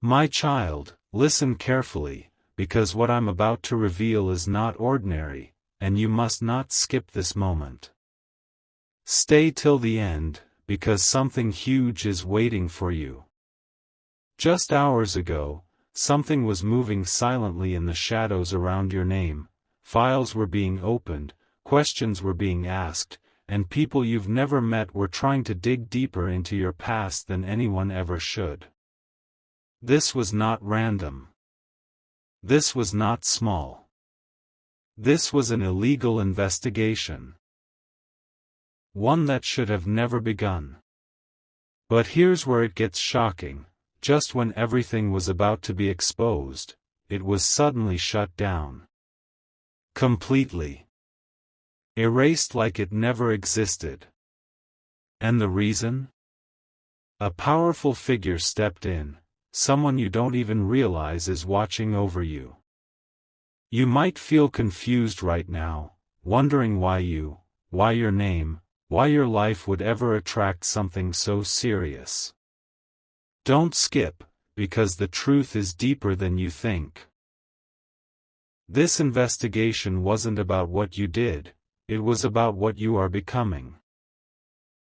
My child, listen carefully, because what I'm about to reveal is not ordinary, and you must not skip this moment. Stay till the end, because something huge is waiting for you. Just hours ago, something was moving silently in the shadows around your name. Files were being opened, questions were being asked, and people you've never met were trying to dig deeper into your past than anyone ever should. This was not random. This was not small. This was an illegal investigation. One that should have never begun. But here's where it gets shocking. Just when everything was about to be exposed, it was suddenly shut down. Completely. Erased like it never existed. And the reason? A powerful figure stepped in, someone you don't even realize is watching over you. You might feel confused right now, wondering why your name, why your life would ever attract something so serious. Don't skip, because the truth is deeper than you think. This investigation wasn't about what you did, it was about what you are becoming.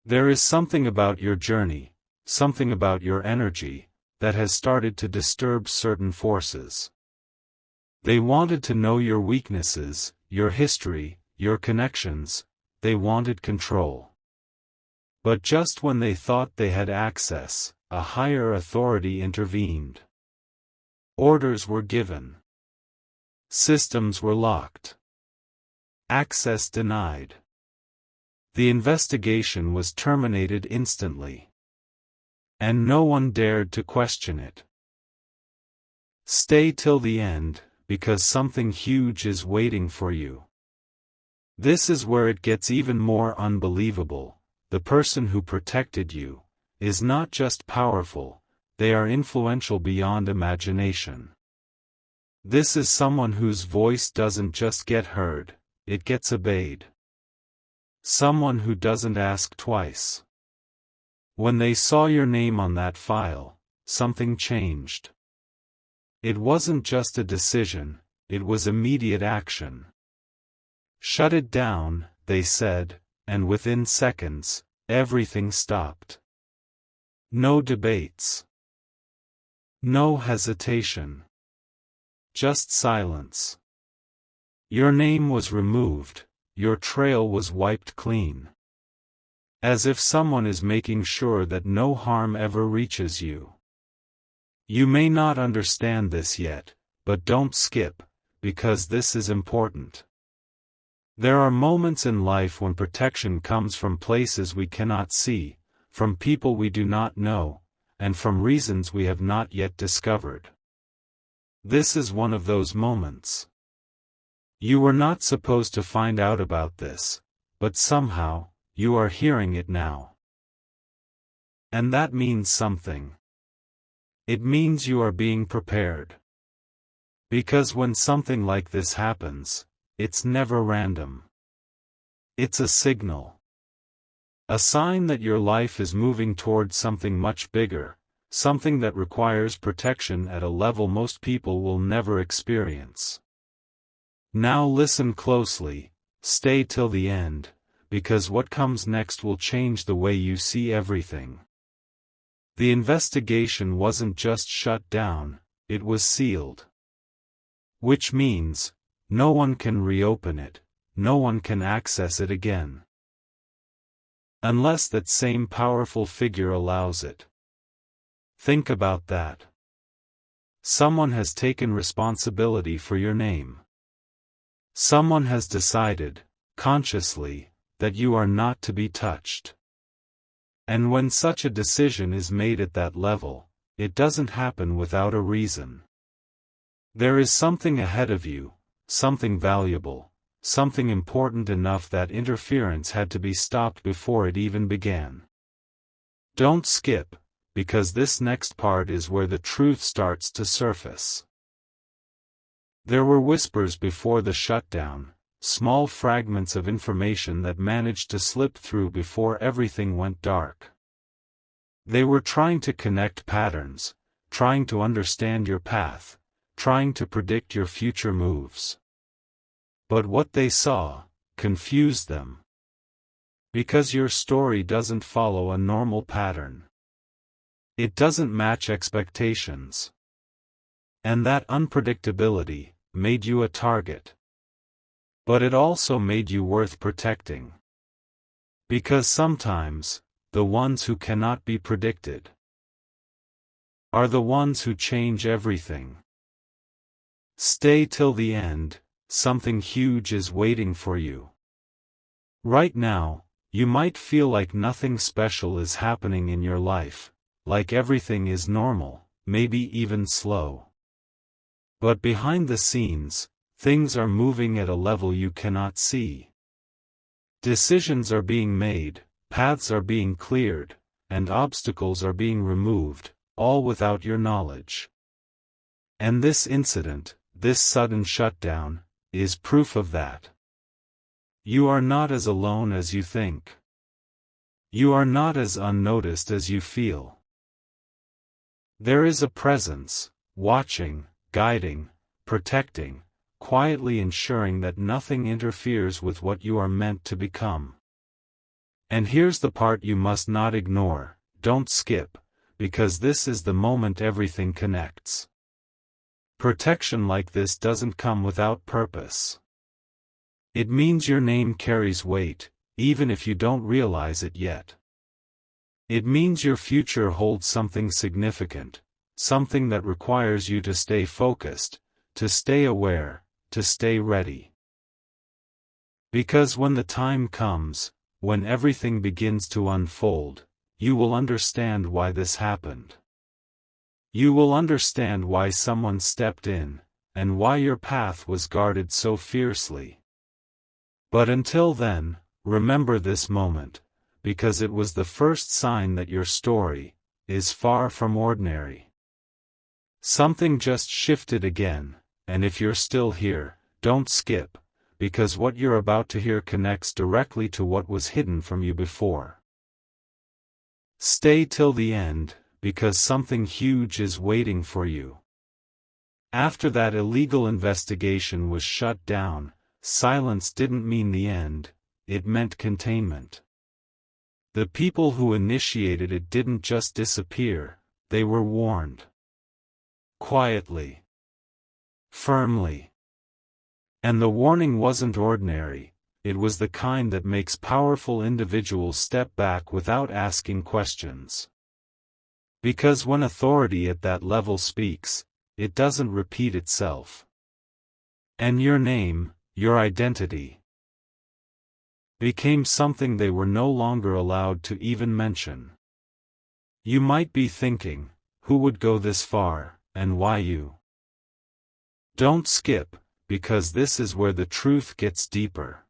There is something about your journey, something about your energy, that has started to disturb certain forces. They wanted to know your weaknesses, your history, your connections, they wanted control. But just when they thought they had access, a higher authority intervened. Orders were given. Systems were locked. Access denied. The investigation was terminated instantly. And no one dared to question it. Stay till the end, because something huge is waiting for you. This is where it gets even more unbelievable. The person who protected you is not just powerful, they are influential beyond imagination. This is someone whose voice doesn't just get heard, it gets obeyed. Someone who doesn't ask twice. When they saw your name on that file, something changed. It wasn't just a decision, it was immediate action. Shut it down, they said, and within seconds, everything stopped. No debates. No hesitation. Just silence. Your name was removed, your trail was wiped clean. As if someone is making sure that no harm ever reaches you. You may not understand this yet, but don't skip, because this is important. There are moments in life when protection comes from places we cannot see, from people we do not know, and from reasons we have not yet discovered. This is one of those moments. You were not supposed to find out about this, but somehow, you are hearing it now. And that means something. It means you are being prepared. Because when something like this happens, it's never random. It's a signal. A sign that your life is moving towards something much bigger, something that requires protection at a level most people will never experience. Now listen closely, stay till the end, because what comes next will change the way you see everything. The investigation wasn't just shut down, it was sealed. Which means, no one can reopen it, no one can access it again. Unless that same powerful figure allows it. Think about that. Someone has taken responsibility for your name. Someone has decided, consciously, that you are not to be touched. And when such a decision is made at that level, it doesn't happen without a reason. There is something ahead of you, something valuable, something important enough that interference had to be stopped before it even began. Don't skip, because this next part is where the truth starts to surface. There were whispers before the shutdown, small fragments of information that managed to slip through before everything went dark. They were trying to connect patterns, trying to understand your path, trying to predict your future moves. But what they saw confused them. Because your story doesn't follow a normal pattern. It doesn't match expectations. And that unpredictability made you a target. But it also made you worth protecting. Because sometimes, the ones who cannot be predicted are the ones who change everything. Stay till the end, something huge is waiting for you. Right now, you might feel like nothing special is happening in your life, like everything is normal, maybe even slow. But behind the scenes, things are moving at a level you cannot see. Decisions are being made, paths are being cleared, and obstacles are being removed, all without your knowledge. And this incident, this sudden shutdown, is proof of that. You are not as alone as you think. You are not as unnoticed as you feel. There is a presence, watching, guiding, protecting, quietly ensuring that nothing interferes with what you are meant to become. And here's the part you must not ignore, don't skip, because this is the moment everything connects. Protection like this doesn't come without purpose. It means your name carries weight, even if you don't realize it yet. It means your future holds something significant, something that requires you to stay focused, to stay aware, to stay ready. Because when the time comes, when everything begins to unfold, you will understand why this happened. You will understand why someone stepped in, and why your path was guarded so fiercely. But until then, remember this moment, because it was the first sign that your story is far from ordinary. Something just shifted again, and if you're still here, don't skip, because what you're about to hear connects directly to what was hidden from you before. Stay till the end, because something huge is waiting for you. After that illegal investigation was shut down, silence didn't mean the end, it meant containment. The people who initiated it didn't just disappear, they were warned. Quietly. Firmly. And the warning wasn't ordinary, it was the kind that makes powerful individuals step back without asking questions. Because when authority at that level speaks, it doesn't repeat itself. And your name, your identity, became something they were no longer allowed to even mention. You might be thinking, who would go this far, and why you? Don't skip, because this is where the truth gets deeper.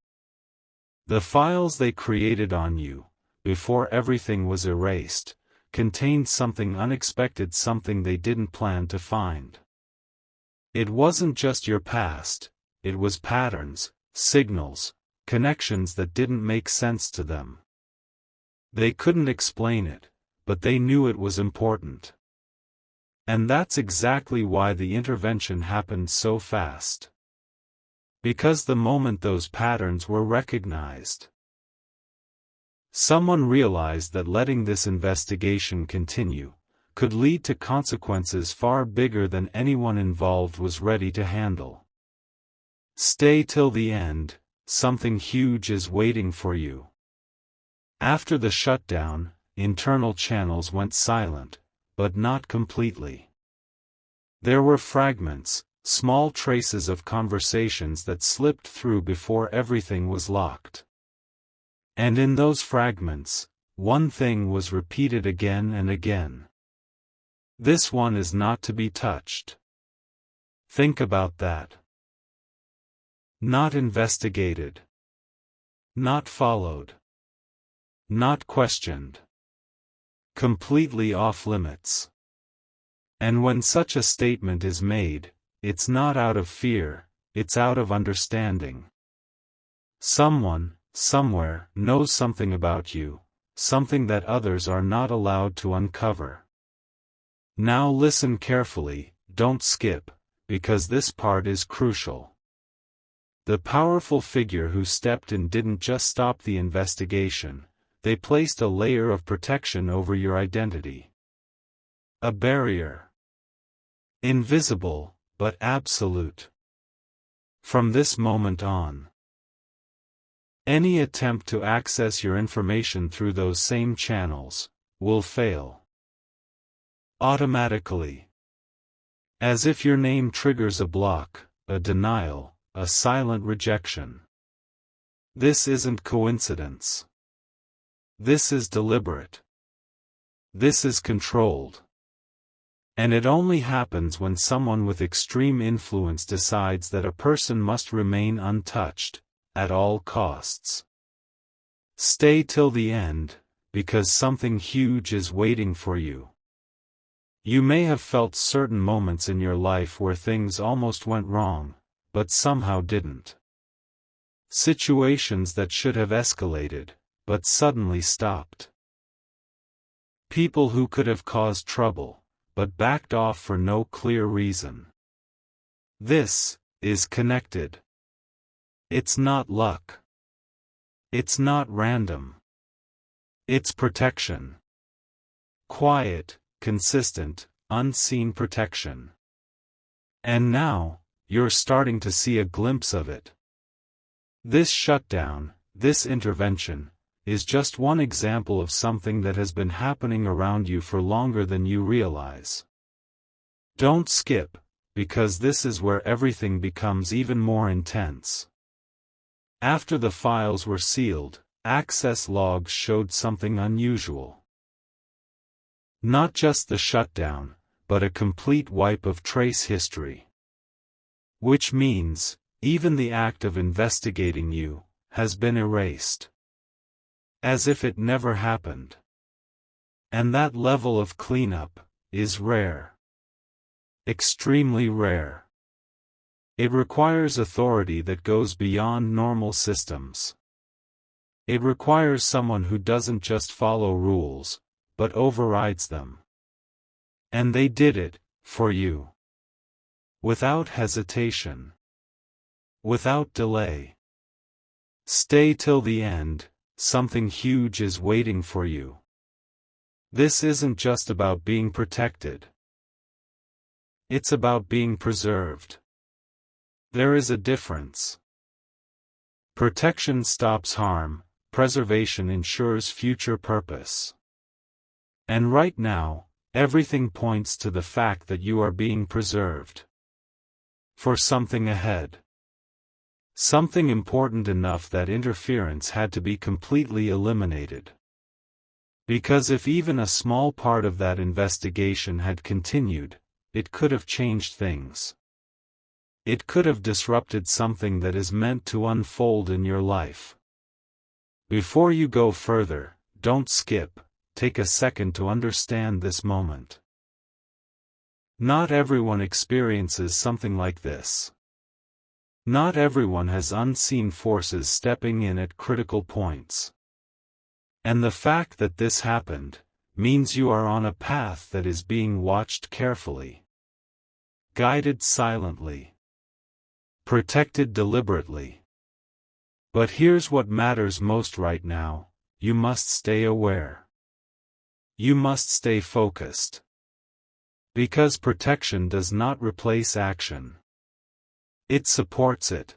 The files they created on you, before everything was erased, contained something unexpected, something they didn't plan to find. It wasn't just your past, it was patterns, signals, connections that didn't make sense to them. They couldn't explain it, but they knew it was important. And that's exactly why the intervention happened so fast. Because the moment those patterns were recognized, someone realized that letting this investigation continue could lead to consequences far bigger than anyone involved was ready to handle. Stay till the end, something huge is waiting for you. After the shutdown, internal channels went silent, but not completely. There were fragments, small traces of conversations that slipped through before everything was locked. And in those fragments, one thing was repeated again and again. This one is not to be touched. Think about that. Not investigated. Not followed. Not questioned. Completely off limits. And when such a statement is made, it's not out of fear, it's out of understanding. Someone, somewhere, knows something about you, something that others are not allowed to uncover. Now listen carefully, don't skip, because this part is crucial. The powerful figure who stepped in didn't just stop the investigation, they placed a layer of protection over your identity. A barrier. Invisible, but absolute. From this moment on, any attempt to access your information through those same channels will fail. Automatically. As if your name triggers a block, a denial, a silent rejection. This isn't coincidence. This is deliberate. This is controlled. And it only happens when someone with extreme influence decides that a person must remain untouched, at all costs. Stay till the end, because something huge is waiting for you. You may have felt certain moments in your life where things almost went wrong, but somehow didn't. Situations that should have escalated, but suddenly stopped. People who could have caused trouble, but backed off for no clear reason. This is connected. It's not luck. It's not random. It's protection. Quiet, consistent, unseen protection. And now, you're starting to see a glimpse of it. This shutdown, this intervention, is just one example of something that has been happening around you for longer than you realize. Don't skip, because this is where everything becomes even more intense. After the files were sealed, access logs showed something unusual. Not just the shutdown, but a complete wipe of trace history. Which means, even the act of investigating you has been erased. As if it never happened. And that level of cleanup is rare. Extremely rare. It requires authority that goes beyond normal systems. It requires someone who doesn't just follow rules, but overrides them. And they did it, for you. Without hesitation. Without delay. Stay till the end, something huge is waiting for you. This isn't just about being protected. It's about being preserved. There is a difference. Protection stops harm, preservation ensures future purpose. And right now, everything points to the fact that you are being preserved. For something ahead. Something important enough that interference had to be completely eliminated. Because if even a small part of that investigation had continued, it could have changed things. It could have disrupted something that is meant to unfold in your life. Before you go further, don't skip, take a second to understand this moment. Not everyone experiences something like this. Not everyone has unseen forces stepping in at critical points. And the fact that this happened, means you are on a path that is being watched carefully. Guided silently. Protected deliberately. But here's what matters most right now, you must stay aware. You must stay focused. Because protection does not replace action. It supports it.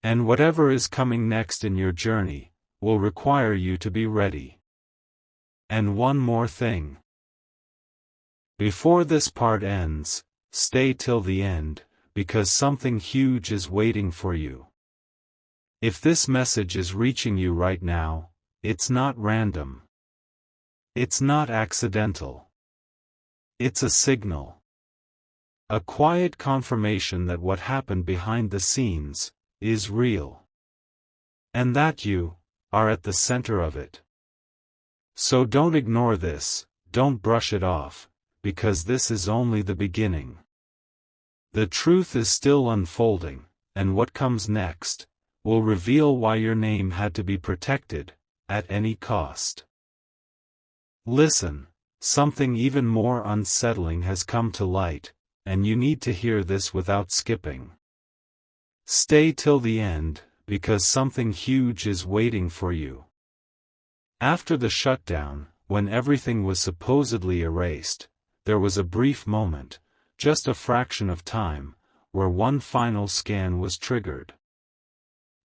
And whatever is coming next in your journey, will require you to be ready. And one more thing. Before this part ends, stay till the end, because something huge is waiting for you. If this message is reaching you right now, it's not random. It's not accidental. It's a signal. A quiet confirmation that what happened behind the scenes is real. And that you are at the center of it. So don't ignore this, don't brush it off, because this is only the beginning. The truth is still unfolding, and what comes next will reveal why your name had to be protected at any cost. Listen, something even more unsettling has come to light, and you need to hear this without skipping. Stay till the end, because something huge is waiting for you. After the shutdown, when everything was supposedly erased, there was a brief moment, just a fraction of time, where one final scan was triggered.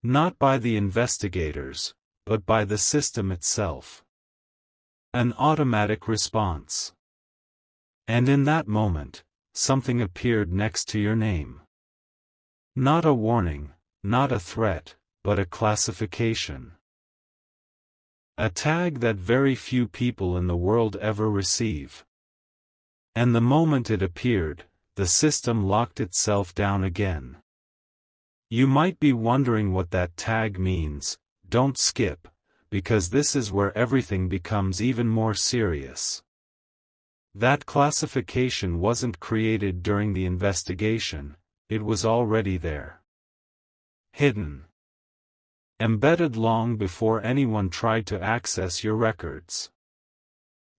Not by the investigators, but by the system itself. An automatic response. And in that moment, something appeared next to your name. Not a warning, not a threat, but a classification. A tag that very few people in the world ever receive. And the moment it appeared, the system locked itself down again. You might be wondering what that tag means. Don't skip, because this is where everything becomes even more serious. That classification wasn't created during the investigation, it was already there. Hidden. Embedded long before anyone tried to access your records.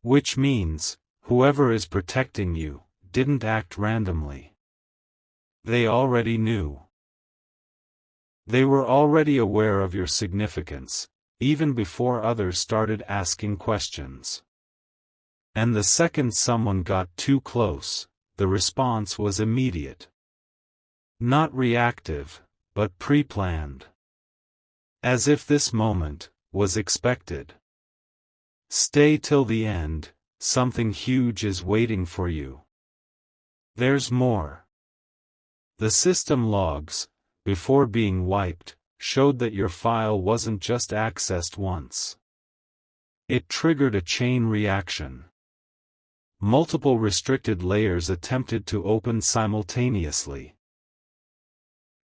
Which means, whoever is protecting you didn't act randomly. They already knew. They were already aware of your significance, even before others started asking questions. And the second someone got too close, the response was immediate. Not reactive, but pre-planned. As if this moment was expected. Stay till the end, something huge is waiting for you. There's more. The system logs, before being wiped, showed that your file wasn't just accessed once. It triggered a chain reaction. Multiple restricted layers attempted to open simultaneously.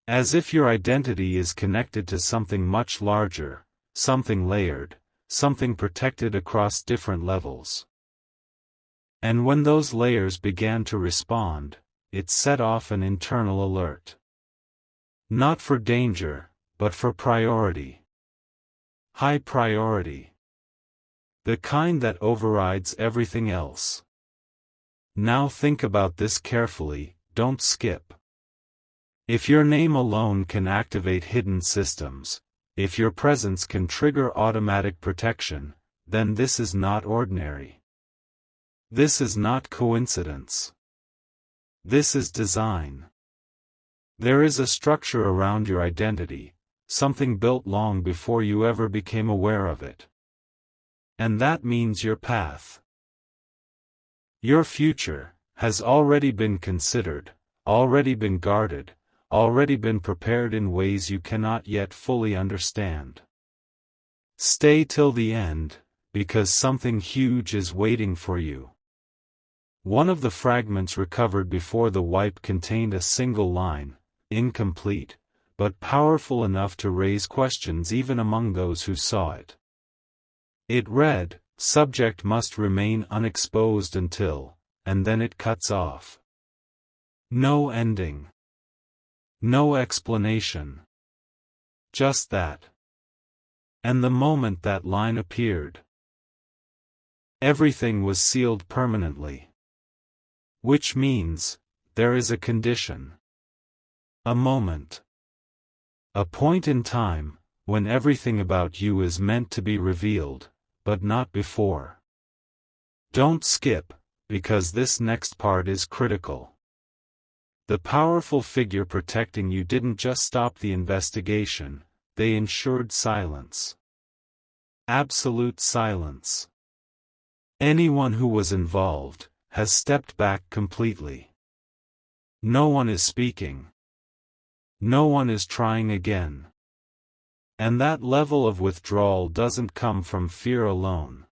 As if your identity is connected to something much larger, something layered, something protected across different levels. And when those layers began to respond, it set off an internal alert. Not for danger, but for priority. High priority. The kind that overrides everything else. Now think about this carefully, don't skip. If your name alone can activate hidden systems, if your presence can trigger automatic protection, then this is not ordinary. This is not coincidence. This is design. There is a structure around your identity, something built long before you ever became aware of it. And that means your path. Your future has already been considered, already been guarded, already been prepared in ways you cannot yet fully understand. Stay till the end, because something huge is waiting for you. One of the fragments recovered before the wipe contained a single line, incomplete, but powerful enough to raise questions even among those who saw it. It read, "Subject must remain unexposed until," and then it cuts off. No ending. No explanation. Just that. And the moment that line appeared, everything was sealed permanently. Which means, there is a condition. A moment. A point in time, when everything about you is meant to be revealed, but not before. Don't skip, because this next part is critical. The powerful figure protecting you didn't just stop the investigation, they ensured silence. Absolute silence. Anyone who was involved has stepped back completely. No one is speaking. No one is trying again. And that level of withdrawal doesn't come from fear alone.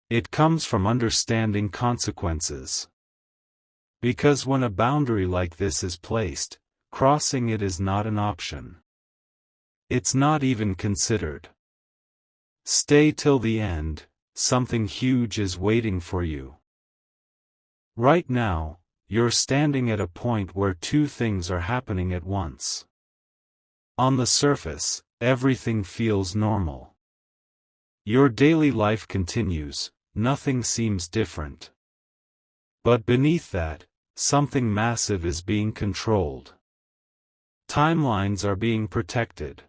It comes from understanding consequences. Because when a boundary like this is placed, crossing it is not an option. It's not even considered. Stay till the end, something huge is waiting for you. Right now, you're standing at a point where two things are happening at once. On the surface, everything feels normal. Your daily life continues, nothing seems different. But beneath that, something massive is being controlled. Timelines are being protected.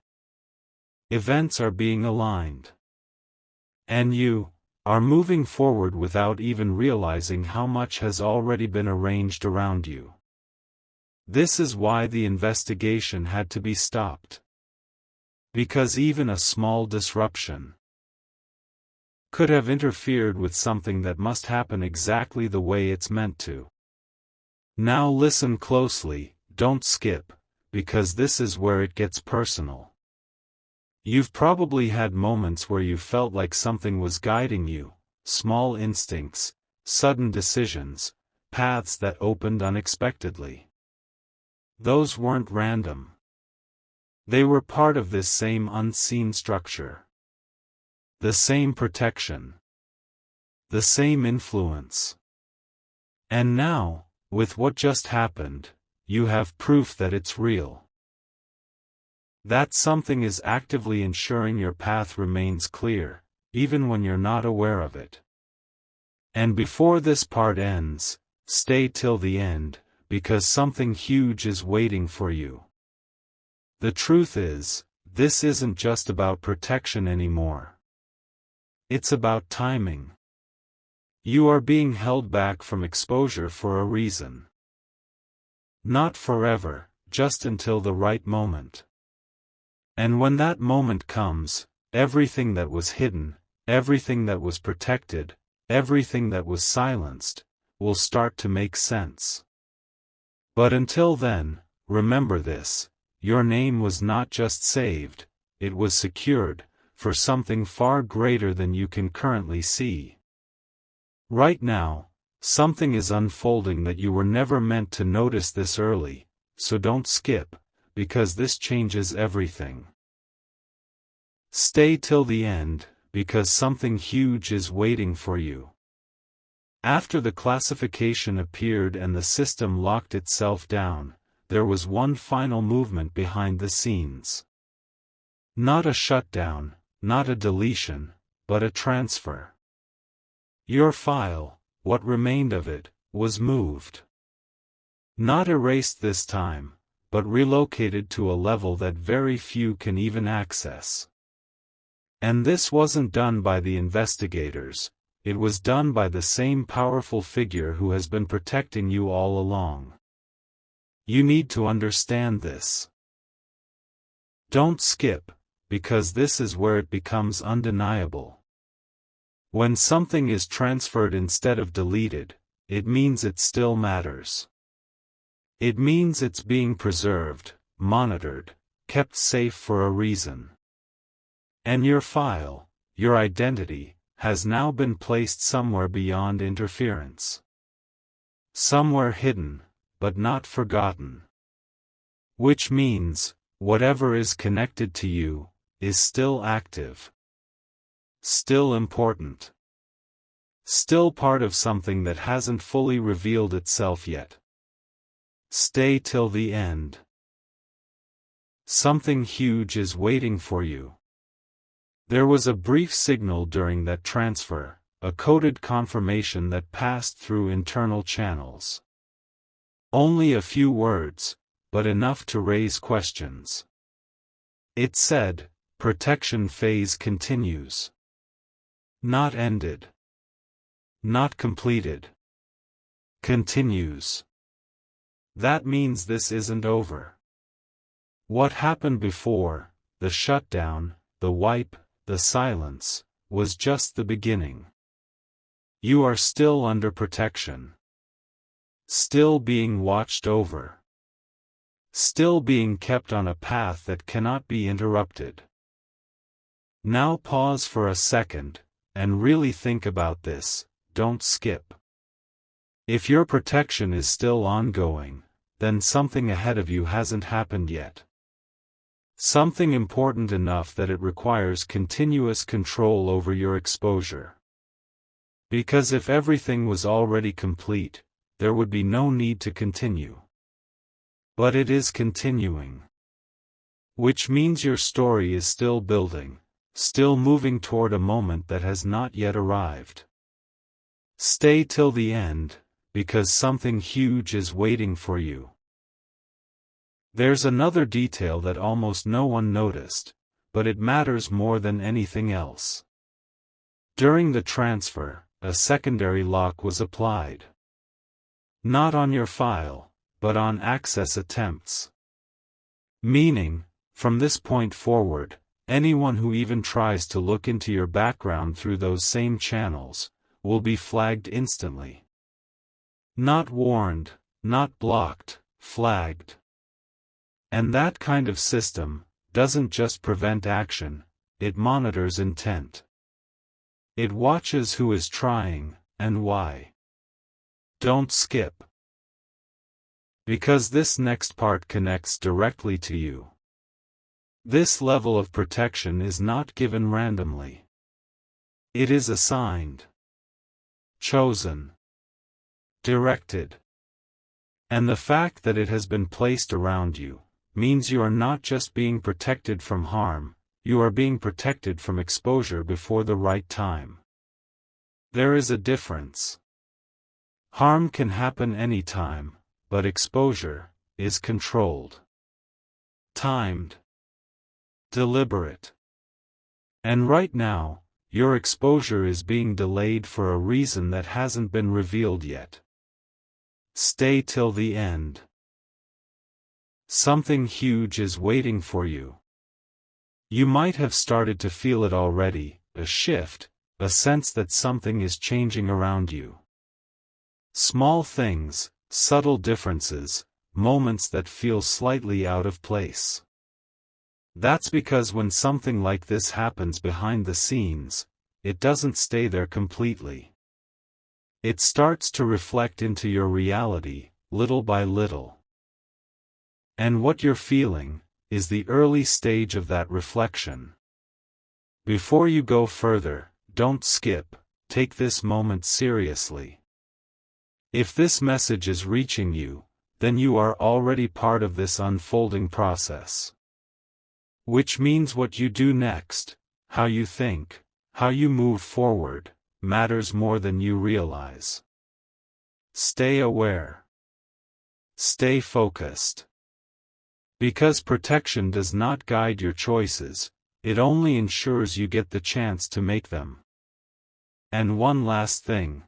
Events are being aligned. And you are moving forward without even realizing how much has already been arranged around you. This is why the investigation had to be stopped. Because even a small disruption could have interfered with something that must happen exactly the way it's meant to. Now listen closely, don't skip, because this is where it gets personal. You've probably had moments where you felt like something was guiding you, small instincts, sudden decisions, paths that opened unexpectedly. Those weren't random. They were part of this same unseen structure. The same protection. The same influence. And now, with what just happened, you have proof that it's real. That something is actively ensuring your path remains clear, even when you're not aware of it. And before this part ends, stay till the end, because something huge is waiting for you. The truth is, this isn't just about protection anymore. It's about timing. You are being held back from exposure for a reason. Not forever, just until the right moment. And when that moment comes, everything that was hidden, everything that was protected, everything that was silenced, will start to make sense. But until then, remember this, your name was not just saved, it was secured, for something far greater than you can currently see. Right now, something is unfolding that you were never meant to notice this early, so don't skip, because this changes everything. Stay till the end, because something huge is waiting for you. After the classification appeared and the system locked itself down, there was one final movement behind the scenes. Not a shutdown, not a deletion, but a transfer. Your file, what remained of it, was moved. Not erased this time, but relocated to a level that very few can even access. And this wasn't done by the investigators, it was done by the same powerful figure who has been protecting you all along. You need to understand this. Don't skip, because this is where it becomes undeniable. When something is transferred instead of deleted, it means it still matters. It means it's being preserved, monitored, kept safe for a reason. And your file, your identity, has now been placed somewhere beyond interference. Somewhere hidden, but not forgotten. Which means, whatever is connected to you, is still active. Still important. Still part of something that hasn't fully revealed itself yet. Stay till the end. Something huge is waiting for you. There was a brief signal during that transfer, a coded confirmation that passed through internal channels. Only a few words, but enough to raise questions. It said, "Protection phase continues." Not ended. Not completed. Continues. That means this isn't over. What happened before, the shutdown, the wipe, the silence, was just the beginning. You are still under protection. Still being watched over. Still being kept on a path that cannot be interrupted. Now pause for a second, and really think about this, don't skip. If your protection is still ongoing, then something ahead of you hasn't happened yet. Something important enough that it requires continuous control over your exposure. Because if everything was already complete, there would be no need to continue. But it is continuing. Which means your story is still building, still moving toward a moment that has not yet arrived. Stay till the end, because something huge is waiting for you. There's another detail that almost no one noticed, but it matters more than anything else. During the transfer, a secondary lock was applied. Not on your file, but on access attempts. Meaning, from this point forward, anyone who even tries to look into your background through those same channels will be flagged instantly. Not warned, not blocked, flagged. And that kind of system doesn't just prevent action, it monitors intent. It watches who is trying, and why. Don't skip. Because this next part connects directly to you. This level of protection is not given randomly. It is assigned, chosen, directed. And the fact that it has been placed around you means you are not just being protected from harm, you are being protected from exposure before the right time. There is a difference. Harm can happen anytime, but exposure is controlled, timed, deliberate. And right now, your exposure is being delayed for a reason that hasn't been revealed yet. Stay till the end. Something huge is waiting for you. You might have started to feel it already, a shift, a sense that something is changing around you. Small things, subtle differences, moments that feel slightly out of place. That's because when something like this happens behind the scenes, it doesn't stay there completely. It starts to reflect into your reality, little by little. And what you're feeling is the early stage of that reflection. Before you go further, don't skip, take this moment seriously. If this message is reaching you, then you are already part of this unfolding process. Which means what you do next, how you think, how you move forward, matters more than you realize. Stay aware. Stay focused. Because protection does not guide your choices, it only ensures you get the chance to make them. And one last thing.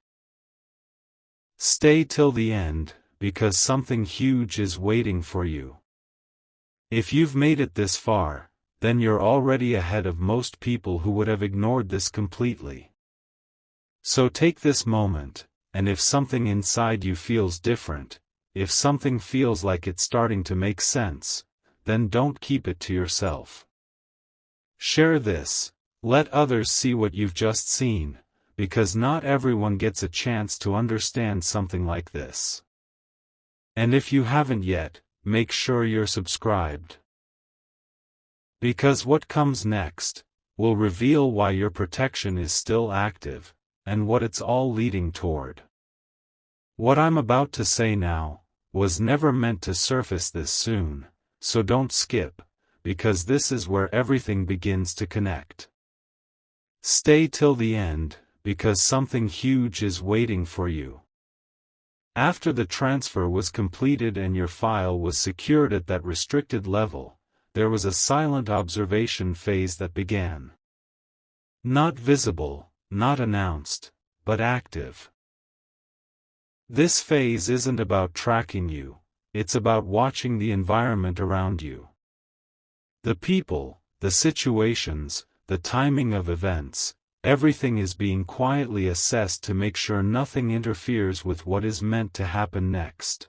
Stay till the end, because something huge is waiting for you. If you've made it this far, then you're already ahead of most people who would have ignored this completely. So take this moment, and if something inside you feels different, if something feels like it's starting to make sense, then don't keep it to yourself. Share this, let others see what you've just seen, because not everyone gets a chance to understand something like this. And if you haven't yet, make sure you're subscribed. Because what comes next will reveal why your protection is still active, and what it's all leading toward. What I'm about to say now was never meant to surface this soon, so don't skip, because this is where everything begins to connect. Stay till the end, because something huge is waiting for you. After the transfer was completed and your file was secured at that restricted level, there was a silent observation phase that began. Not visible, not announced, but active. This phase isn't about tracking you, it's about watching the environment around you. The people, the situations, the timing of events, everything is being quietly assessed to make sure nothing interferes with what is meant to happen next.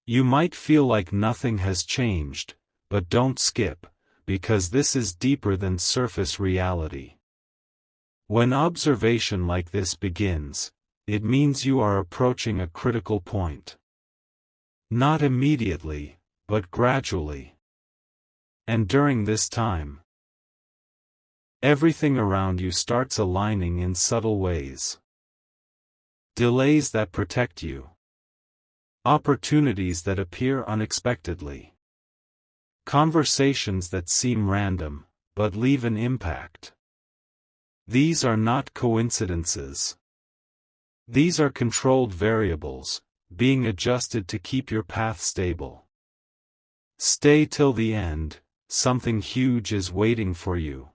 You might feel like nothing has changed, but don't skip, because this is deeper than surface reality. When observation like this begins, it means you are approaching a critical point. Not immediately, but gradually. And during this time, everything around you starts aligning in subtle ways. Delays that protect you. Opportunities that appear unexpectedly. Conversations that seem random, but leave an impact. These are not coincidences. These are controlled variables, being adjusted to keep your path stable. Stay till the end, something huge is waiting for you.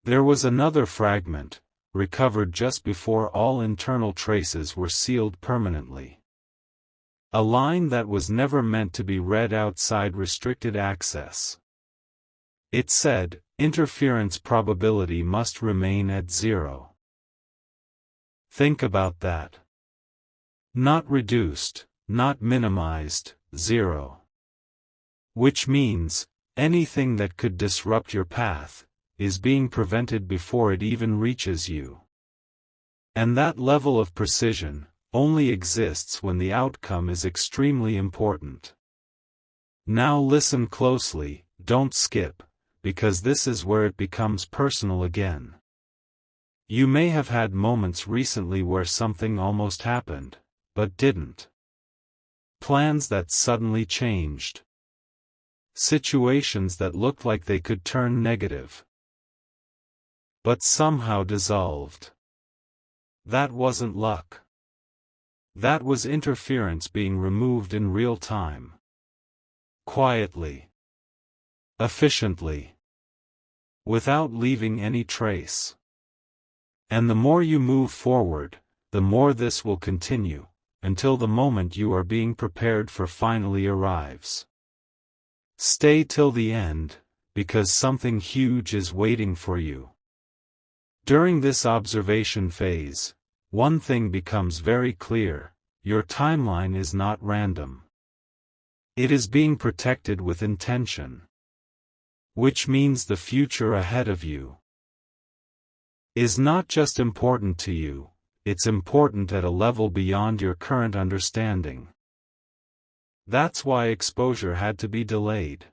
There was another fragment, recovered just before all internal traces were sealed permanently. A line that was never meant to be read outside restricted access. It said, interference probability must remain at 0. Think about that. Not reduced, not minimized, 0. Which means, anything that could disrupt your path is being prevented before it even reaches you. And that level of precision only exists when the outcome is extremely important. Now listen closely, don't skip, because this is where it becomes personal again. You may have had moments recently where something almost happened, but didn't. Plans that suddenly changed. Situations that looked like they could turn negative, but somehow dissolved. That wasn't luck. That was interference being removed in real time. Quietly. Efficiently. Without leaving any trace. And the more you move forward, the more this will continue, until the moment you are being prepared for finally arrives. Stay till the end, because something huge is waiting for you. During this observation phase, one thing becomes very clear: your timeline is not random. It is being protected with intention. Which means the future ahead of you is not just important to you, it's important at a level beyond your current understanding. That's why exposure had to be delayed.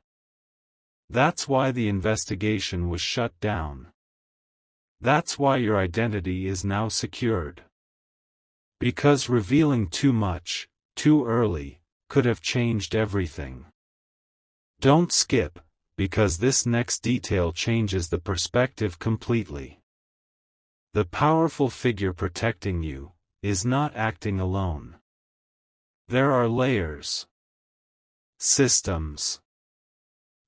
That's why the investigation was shut down. That's why your identity is now secured. Because revealing too much, too early, could have changed everything. Don't skip, because this next detail changes the perspective completely. The powerful figure protecting you is not acting alone. There are layers, systems,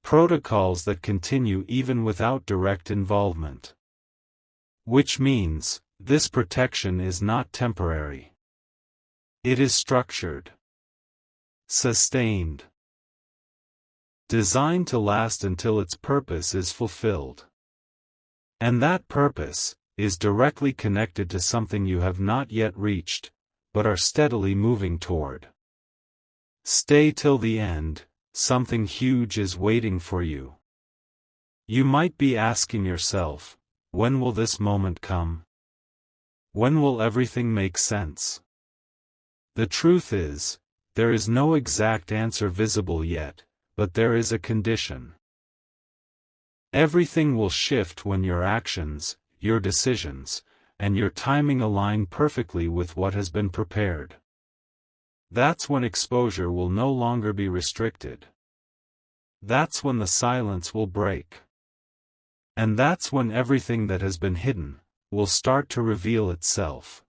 protocols that continue even without direct involvement. Which means, this protection is not temporary. It is structured, sustained, designed to last until its purpose is fulfilled. And that purpose is directly connected to something you have not yet reached, but are steadily moving toward. Stay till the end, something huge is waiting for you. You might be asking yourself, when will this moment come? When will everything make sense? The truth is, there is no exact answer visible yet, but there is a condition. Everything will shift when your actions, your decisions, and your timing align perfectly with what has been prepared. That's when exposure will no longer be restricted. That's when the silence will break. And that's when everything that has been hidden will start to reveal itself.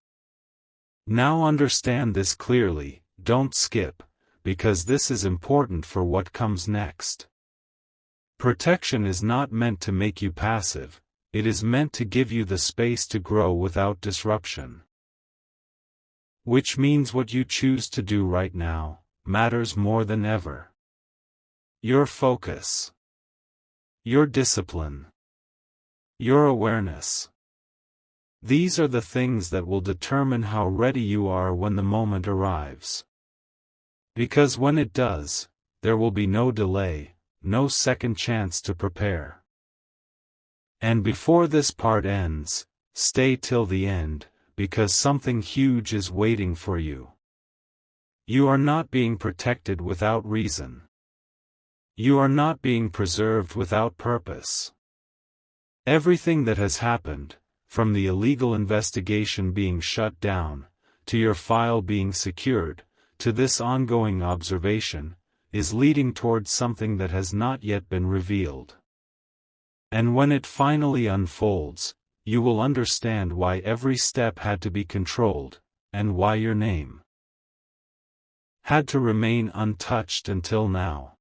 Now understand this clearly, don't skip, because this is important for what comes next. Protection is not meant to make you passive, it is meant to give you the space to grow without disruption. Which means what you choose to do right now matters more than ever. Your focus, your discipline, your awareness. These are the things that will determine how ready you are when the moment arrives. Because when it does, there will be no delay, no second chance to prepare. And before this part ends, stay till the end, because something huge is waiting for you. You are not being protected without reason. You are not being preserved without purpose. Everything that has happened, from the illegal investigation being shut down, to your file being secured, to this ongoing observation, is leading towards something that has not yet been revealed. And when it finally unfolds, you will understand why every step had to be controlled, and why your name had to remain untouched until now.